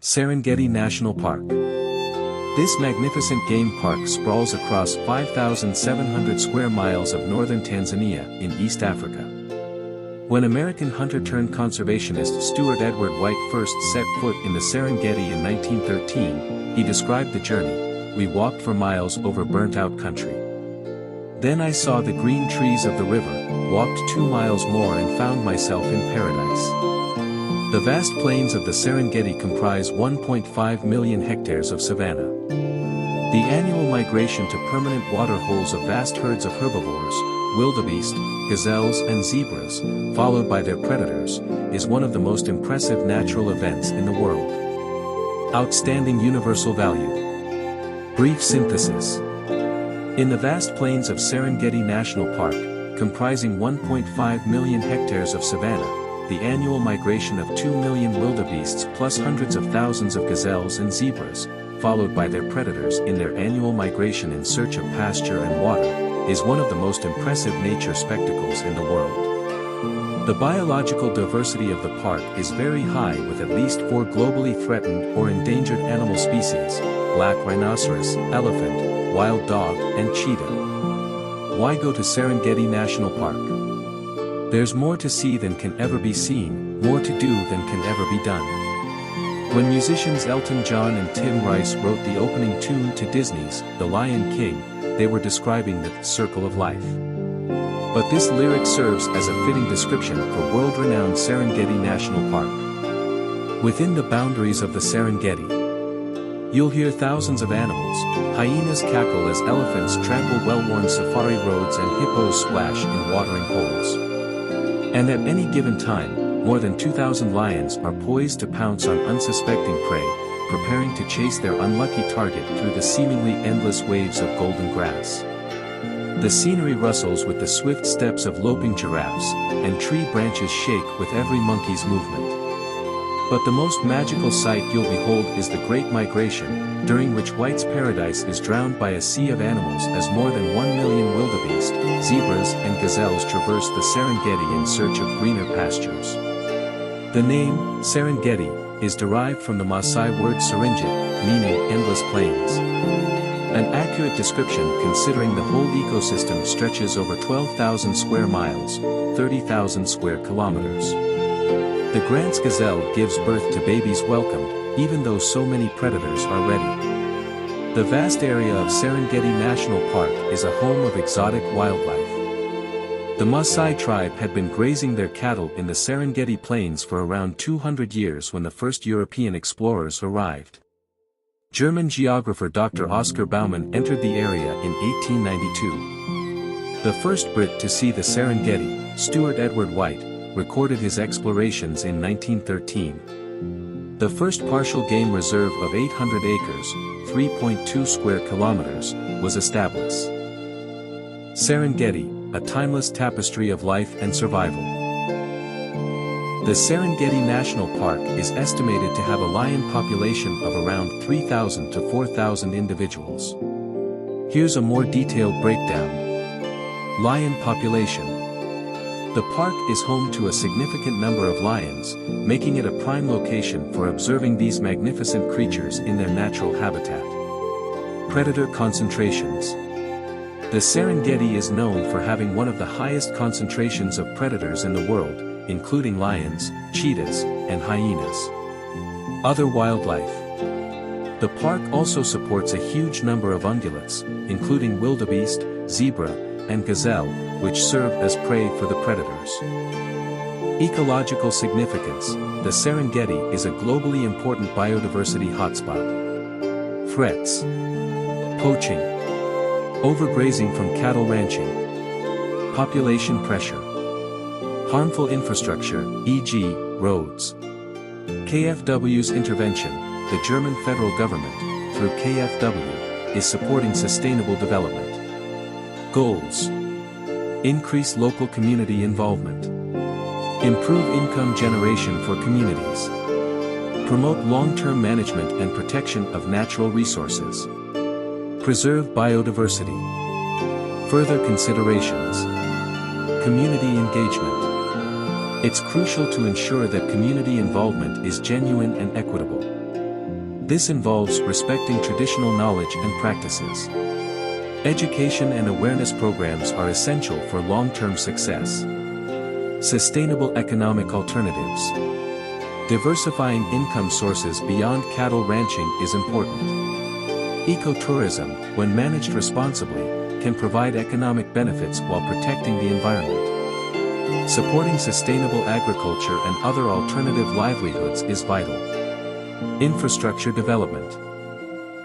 Serengeti National Park. This magnificent game park sprawls across 5,700 square miles of northern Tanzania in East Africa. When American hunter-turned-conservationist Stuart Edward White first set foot in the Serengeti in 1913, he described the journey: "We walked for miles over burnt-out country. Then I saw the green trees of the river, walked 2 miles more and found myself in paradise." The vast plains of the Serengeti comprise 1.5 million hectares of savanna. The annual migration to permanent water holes of vast herds of herbivores, wildebeest, gazelles and zebras, followed by their predators, is one of the most impressive natural events in the world. Outstanding universal value. Brief synthesis. In the vast plains of Serengeti National Park, comprising 1.5 million hectares of savanna, the annual migration of 2 million wildebeests plus hundreds of thousands of gazelles and zebras, followed by their predators in their annual migration in search of pasture and water, is one of the most impressive nature spectacles in the world. The biological diversity of the park is very high, with at least 4 globally threatened or endangered animal species: black rhinoceros, elephant, wild dog, and cheetah. Why go to Serengeti National Park? There's more to see than can ever be seen, more to do than can ever be done. When musicians Elton John and Tim Rice wrote the opening tune to Disney's The Lion King, they were describing the circle of life. But this lyric serves as a fitting description for world-renowned Serengeti National Park. Within the boundaries of the Serengeti, you'll hear thousands of animals: hyenas cackle as elephants trample well-worn safari roads and hippos splash in watering holes. And at any given time, more than 2,000 lions are poised to pounce on unsuspecting prey, preparing to chase their unlucky target through the seemingly endless waves of golden grass. The scenery rustles with the swift steps of loping giraffes, and tree branches shake with every monkey's movement. But the most magical sight you'll behold is the Great Migration, during which White's paradise is drowned by a sea of animals as more than 1 million wildebeest, zebras and gazelles traverse the Serengeti in search of greener pastures. The name, Serengeti, is derived from the Maasai word Serengeti, meaning endless plains. An accurate description considering the whole ecosystem stretches over 12,000 square miles, 30,000 square kilometers. The Grant's gazelle gives birth to babies welcomed, even though so many predators are ready. The vast area of Serengeti National Park is a home of exotic wildlife. The Maasai tribe had been grazing their cattle in the Serengeti plains for around 200 years when the first European explorers arrived. German geographer Dr. Oscar Baumann entered the area in 1892. The first Brit to see the Serengeti, Stuart Edward White, recorded his explorations in 1913. The first partial game reserve of 800 acres, 3.2 square kilometers, was established. Serengeti, a timeless tapestry of life and survival. The Serengeti National Park is estimated to have a lion population of around 3,000 to 4,000 individuals. Here's a more detailed breakdown. Lion population. The park is home to a significant number of lions, making it a prime location for observing these magnificent creatures in their natural habitat. Predator concentrations. The Serengeti is known for having one of the highest concentrations of predators in the world, including lions, cheetahs, and hyenas. Other wildlife. The park also supports a huge number of ungulates, including wildebeest, zebra, and gazelle, which serve as prey for the predators. Ecological significance. The Serengeti is a globally important biodiversity hotspot. Threats. Poaching. Overgrazing from cattle ranching. Population pressure. Harmful infrastructure, e.g., roads. KfW's intervention. The German federal government, through KfW, is supporting sustainable development. Goals. Increase local community involvement. Improve income generation for communities. Promote long-term management and protection of natural resources. Preserve biodiversity. Further considerations. Community engagement. It's crucial to ensure that community involvement is genuine and equitable. This involves respecting traditional knowledge and practices. Education and awareness programs are essential for long-term success. Sustainable economic alternatives. Diversifying income sources beyond cattle ranching is important. Ecotourism, when managed responsibly, can provide economic benefits while protecting the environment. Supporting sustainable agriculture and other alternative livelihoods is vital. Infrastructure development.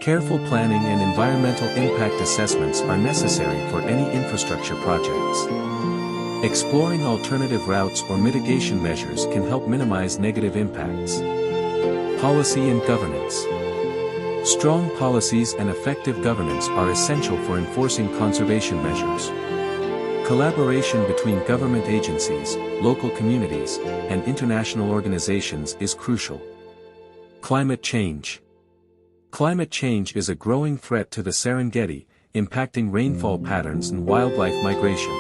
Careful planning and environmental impact assessments are necessary for any infrastructure projects. Exploring alternative routes or mitigation measures can help minimize negative impacts. Policy and governance. Strong policies and effective governance are essential for enforcing conservation measures. Collaboration between government agencies, local communities, and international organizations is crucial. Climate change. Climate change is a growing threat to the Serengeti, impacting rainfall patterns and wildlife migration.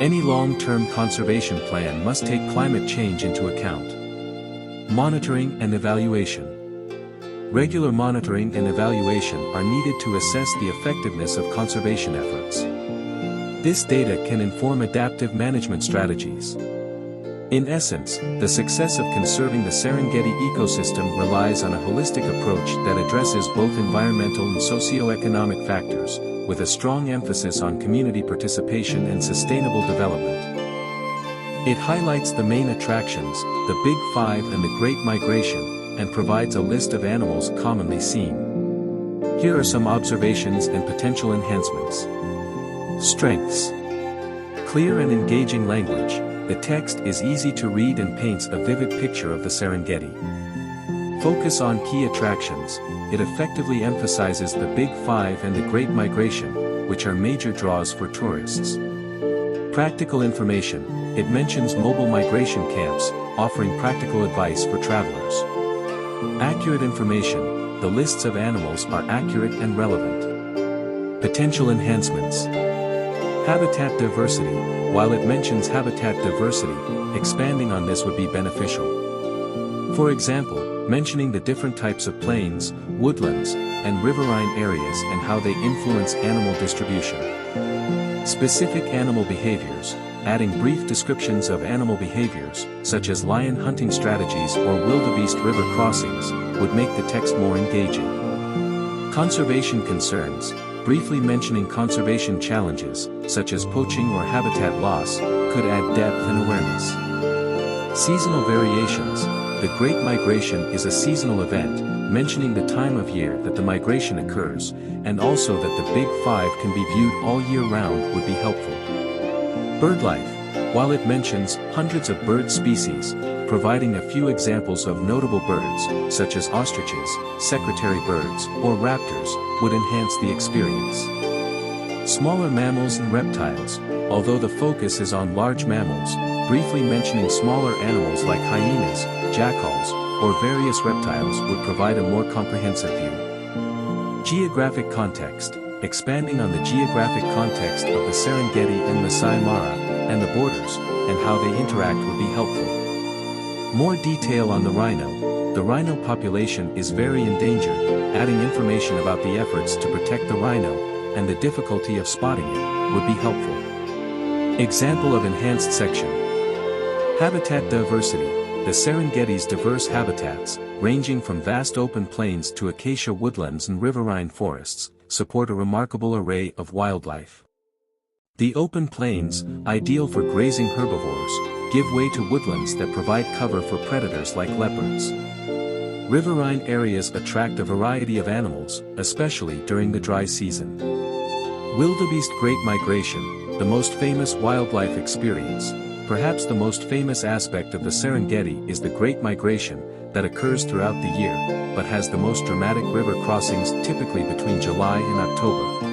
Any long-term conservation plan must take climate change into account. Monitoring and evaluation. Regular monitoring and evaluation are needed to assess the effectiveness of conservation efforts. This data can inform adaptive management strategies. In essence, the success of conserving the Serengeti ecosystem relies on a holistic approach that addresses both environmental and socio-economic factors, with a strong emphasis on community participation and sustainable development. It highlights the main attractions, the Big Five and the Great Migration, and provides a list of animals commonly seen. Here are some observations and potential enhancements. Strengths. Clear and engaging language. The text is easy to read and paints a vivid picture of the Serengeti. Focus on key attractions. It effectively emphasizes the Big Five and the Great Migration, which are major draws for tourists. Practical information. It mentions mobile migration camps, offering practical advice for travelers. Accurate information. The lists of animals are accurate and relevant. Potential enhancements. Habitat diversity. While it mentions habitat diversity, expanding on this would be beneficial. For example, mentioning the different types of plains, woodlands, and riverine areas and how they influence animal distribution. Specific animal behaviors. Adding brief descriptions of animal behaviors, such as lion hunting strategies or wildebeest river crossings, would make the text more engaging. Conservation concerns. Briefly mentioning conservation challenges, such as poaching or habitat loss, could add depth and awareness. Seasonal variations. The Great Migration is a seasonal event, mentioning the time of year that the migration occurs, and also that the Big Five can be viewed all year round would be helpful. Birdlife. While it mentions hundreds of bird species, providing a few examples of notable birds, such as ostriches, secretary birds, or raptors, would enhance the experience. Smaller mammals and reptiles. Although the focus is on large mammals, briefly mentioning smaller animals like hyenas, jackals, or various reptiles would provide a more comprehensive view. Geographic context. Expanding on the geographic context of the Serengeti and Masai Mara, and the borders, and how they interact would be helpful. More detail on the rhino. The rhino population is very endangered, adding information about the efforts to protect the rhino, and the difficulty of spotting it, would be helpful. Example of enhanced section. Habitat diversity. The Serengeti's diverse habitats, ranging from vast open plains to acacia woodlands and riverine forests, support a remarkable array of wildlife. The open plains, ideal for grazing herbivores, give way to woodlands that provide cover for predators like leopards. Riverine areas attract a variety of animals, especially during the dry season. Wildebeest Great Migration, the most famous wildlife experience. Perhaps the most famous aspect of the Serengeti is the Great Migration, that occurs throughout the year, but has the most dramatic river crossings typically between July and October.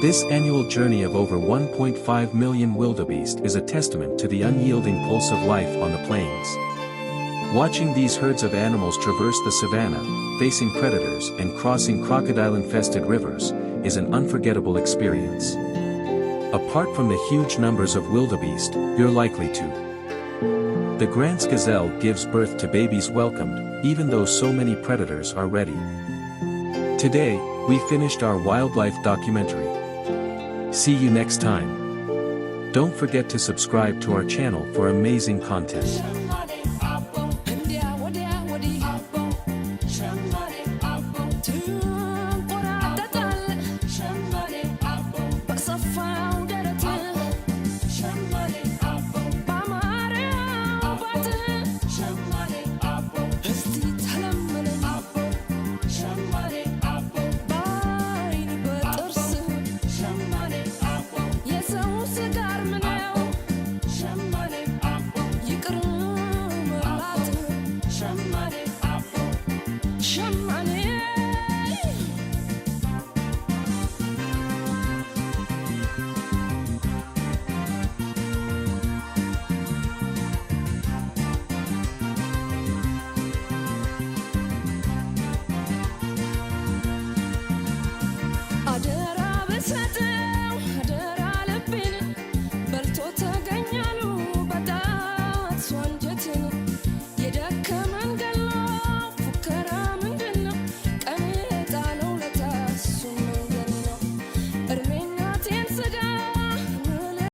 This annual journey of over 1.5 million wildebeest is a testament to the unyielding pulse of life on the plains. Watching these herds of animals traverse the savanna, facing predators and crossing crocodile-infested rivers, is an unforgettable experience. Apart from the huge numbers of wildebeest, you're likely to. The Grant's gazelle gives birth to babies welcomed, even though so many predators are ready. Today, we finished our wildlife documentary. See you next time. Don't forget to subscribe to our channel for amazing content.